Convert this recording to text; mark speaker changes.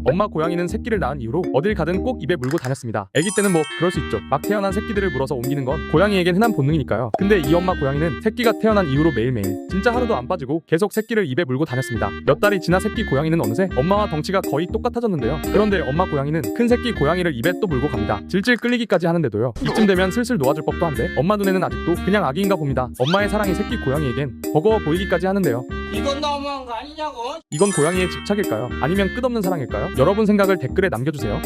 Speaker 1: 엄마 고양이는 새끼를 낳은 이후로 어딜 가든 꼭 입에 물고 다녔습니다. 아기 때는 뭐 그럴 수 있죠. 막 태어난 새끼들을 물어서 옮기는 건 고양이에겐 흔한 본능이니까요. 근데 이 엄마 고양이는 새끼가 태어난 이후로 매일매일 진짜 하루도 안 빠지고 계속 새끼를 입에 물고 다녔습니다. 몇 달이 지나 새끼 고양이는 어느새 엄마와 덩치가 거의 똑같아졌는데요. 그런데 엄마 고양이는 큰 새끼 고양이를 입에 또 물고 갑니다. 질질 끌리기까지 하는데도요. 이쯤 되면 슬슬 놓아줄 법도 한데 엄마 눈에는 아직도 그냥 아기인가 봅니다. 엄마의 사랑이 새끼 고양이에겐 버거워 보이기까지 하는데요.
Speaker 2: 이건 너무한 거 아니냐고?
Speaker 1: 이건 고양이의 집착일까요? 아니면 끝없는 사랑일까요? 여러분 생각을 댓글에 남겨주세요.